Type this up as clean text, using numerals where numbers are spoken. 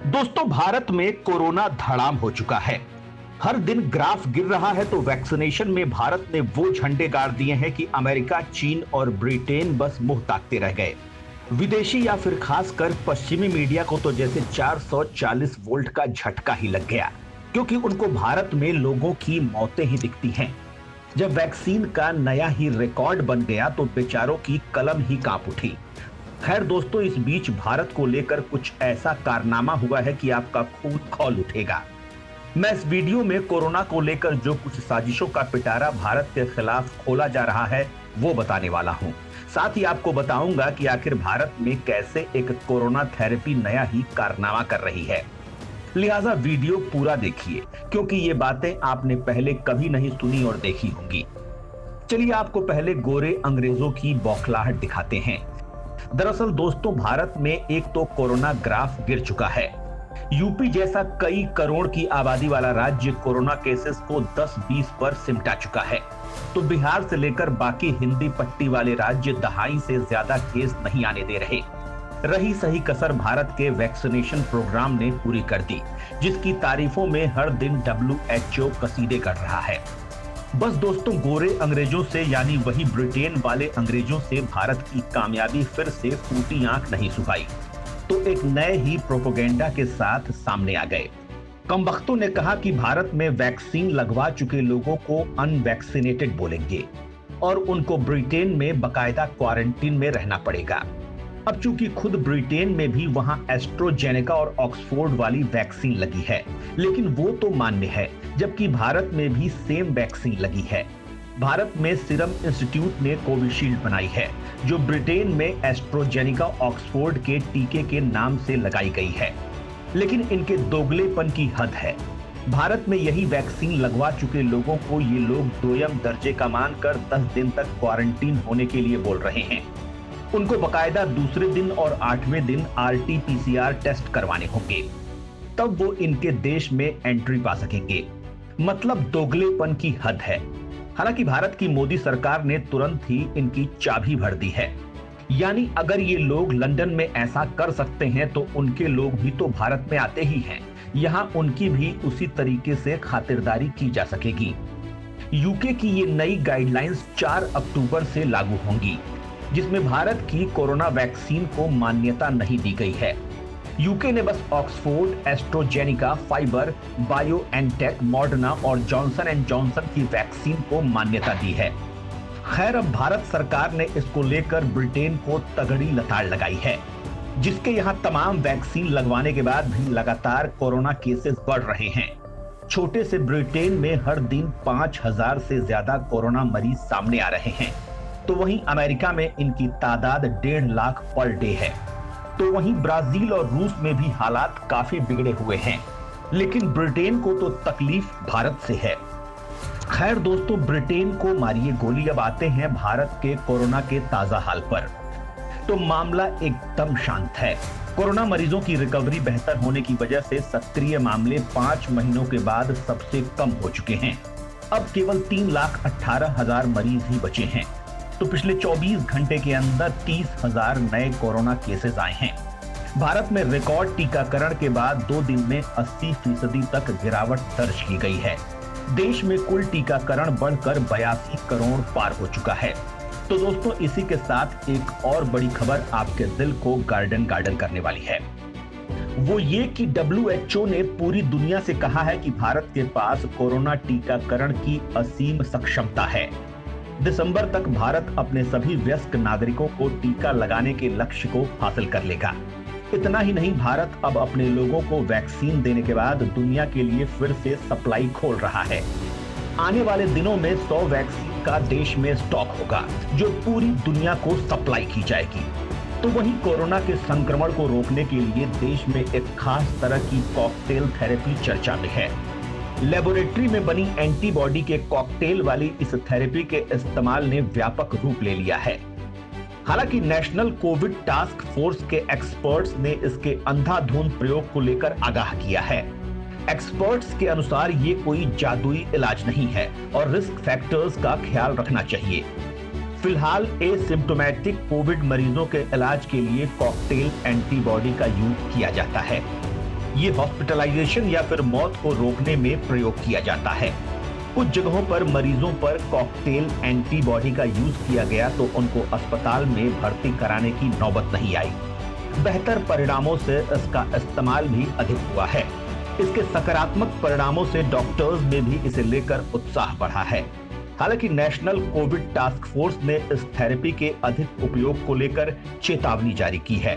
दोस्तों, भारत में कोरोना धड़ाम हो चुका है। हर दिन ग्राफ गिर रहा है तो वैक्सीनेशन में भारत ने वो झंडे गाड़ दिए हैं कि अमेरिका, चीन और ब्रिटेन बस मुंह ताकते रह गए। विदेशी या फिर खासकर पश्चिमी मीडिया को तो जैसे 440 वोल्ट का झटका ही लग गया, क्योंकि उनको भारत में लोगों की मौतें ही दिखती हैं। जब वैक्सीन का नया ही रिकॉर्ड बन गया तो बेचारों की कलम ही कांप उठी। खैर दोस्तों, इस बीच भारत को लेकर कुछ ऐसा कारनामा हुआ है कि आपका खून खौल उठेगा। मैं इस वीडियो में कोरोना को लेकर जो कुछ साजिशों का पिटारा भारत के खिलाफ खोला जा रहा है वो बताने वाला हूं। साथ ही आपको बताऊंगा कि आखिर भारत में कैसे एक कोरोना थेरेपी नया ही कारनामा कर रही है। लिहाजा वीडियो पूरा देखिए, क्योंकि ये बातें आपने पहले कभी नहीं सुनी और देखी होंगी। चलिए आपको पहले गोरे अंग्रेजों की बौखलाहट दिखाते हैं। दरअसल दोस्तों, भारत में एक तो कोरोना ग्राफ गिर चुका है। यूपी जैसा कई करोड़ की आबादी वाला राज्य कोरोना केसेस को 10-20 पर सिमटा चुका है, तो बिहार से लेकर बाकी हिंदी पट्टी वाले राज्य दहाई से ज्यादा केस नहीं आने दे रहे। रही सही कसर भारत के वैक्सीनेशन प्रोग्राम ने पूरी कर दी, जिसकी तारीफों में हर दिन WHO कसीदे कर रहा है। बस दोस्तों, गोरे अंग्रेजों से यानी वही ब्रिटेन वाले अंग्रेजों से भारत की कामयाबी फिर से फूटी आंख नहीं सुखाई, तो एक नए ही प्रोपेगेंडा के साथ सामने आ गए। कमबख्तों ने कहा कि भारत में वैक्सीन लगवा चुके लोगों को अनवैक्सीनेटेड बोलेंगे और उनको ब्रिटेन में बकायदा क्वारंटीन में रहना पड़ेगा। अब चूंकि खुद ब्रिटेन में भी वहां एस्ट्रोजेनेका और ऑक्सफोर्ड वाली वैक्सीन लगी है, लेकिन वो तो मान्य है, जबकि भारत में भी सेम वैक्सीन लगी है। भारत में सीरम इंस्टीट्यूट ने कोविशील्ड बनाई है, जो ब्रिटेन में एस्ट्रोजेनेका ऑक्सफोर्ड के टीके के नाम से लगाई गई है। लेकिन इनके दोगलेपन की हद है। भारत में यही वैक्सीन लगवा चुके लोगों को ये लोग दोयम दर्जे का मानकर 10 दिन तक क्वारंटीन होने के लिए बोल रहे हैं। उनको बकायदा दूसरे दिन और 8वें दिन RT-PCR टेस्ट करवाने होंगे, तब वो इनके देश में एंट्री पा सकेंगे। मतलब दोगलेपन की हद है। हालांकि भारत की मोदी सरकार ने तुरंत ही इनकी चाबी भर दी है। यानी अगर ये लोग लंदन में ऐसा कर सकते हैं तो उनके लोग भी तो भारत में आते ही हैं। यहां उनकी भी उसी तरीके से खातिरदारी की जा सकेगी। यूके की ये नई गाइडलाइंस 4 अक्टूबर से लागू होंगी, जिसमें भारत की कोरोना वैक्सीन को मान्यता नहीं दी गई है। यूके ने बस Oxford, AstraZeneca, fibre, BioNTech, Moderna और जॉनसन एंड जॉनसन की वैक्सीन को मान्यता दी है। खैर, अब भारत सरकार ने इसको लेकर ब्रिटेन को तगड़ी लताड़ लगाई है, जिसके यहां तमाम वैक्सीन लगवाने के बाद भी लगातार कोरोना केसेस बढ़ रहे हैं। छोटे से ब्रिटेन में हर दिन 5000 से ज्यादा कोरोना मरीज सामने आ रहे हैं, तो वहीं अमेरिका में इनकी तादाद 1.5 लाख पर डे है। तो वहीं ब्राजील और रूस में भी हालात काफी बिगड़े हुए हैं, लेकिन ब्रिटेन को तो तकलीफ भारत से है। खैर दोस्तों, ब्रिटेन को मारिए गोली। अब आते हैं भारत के कोरोना के ताजा हाल पर। तो मामला एकदम शांत है। कोरोना मरीजों की रिकवरी बेहतर होने की वजह से सक्रिय मामले 5 महीनों के बाद सबसे कम हो चुके हैं। अब केवल 3,18,000 मरीज ही बचे हैं। तो पिछले 24 घंटे के अंदर 30,000 नए कोरोना केसेस आए हैं। भारत में रिकॉर्ड टीकाकरण के बाद 2 दिन में 80% तक गिरावट दर्ज की गई है। देश में कुल टीकाकरण बढ़कर 82 करोड़ पार हो चुका है। तो दोस्तों, इसी के साथ एक और बड़ी खबर आपके दिल को गार्डन करने वाली है। वो ये कि WHO ने पूरी दुनिया से कहा है कि भारत के पास कोरोना टीकाकरण की असीम सक्षमता है। दिसंबर तक भारत अपने सभी वयस्क नागरिकों को टीका लगाने के लक्ष्य को हासिल कर लेगा। इतना ही नहीं, भारत अब अपने लोगों को वैक्सीन देने के बाद दुनिया के लिए फिर से सप्लाई खोल रहा है। आने वाले दिनों में 100 वैक्सीन का देश में स्टॉक होगा, जो पूरी दुनिया को सप्लाई की जाएगी। तो वहीं कोरोना के संक्रमण को रोकने के लिए देश में एक खास तरह की कॉकटेल थेरेपी चर्चा में है। लेबोरेटरी में बनी एंटीबॉडी के कॉकटेल वाली इस थेरेपी के इस्तेमाल ने व्यापक रूप ले लिया है। हालांकि नेशनल कोविड टास्क फोर्स के एक्सपर्ट्स ने इसके अंधाधुंध प्रयोग को लेकर आगाह किया है। एक्सपर्ट्स के अनुसार ये कोई जादुई इलाज नहीं है और रिस्क फैक्टर्स का ख्याल रखना चाहिए। फिलहाल एसिम्प्टोमेटिक कोविड मरीजों के इलाज के लिए कॉकटेल एंटीबॉडी का यूज किया जाता है। ये हॉस्पिटलाइजेशन या फिर मौत को रोकने में प्रयोग किया जाता है। कुछ जगहों पर मरीजों पर कॉकटेल एंटीबॉडी का यूज किया गया तो उनको अस्पताल में भर्ती कराने की नौबत नहीं आई। बेहतर परिणामों से इसका इस्तेमाल भी अधिक हुआ है। इसके सकारात्मक परिणामों से डॉक्टर्स में भी इसे लेकर उत्साह बढ़ा है। हालांकि नेशनल कोविड टास्क फोर्स ने इस थेरेपी के अधिक उपयोग को लेकर चेतावनी जारी की है।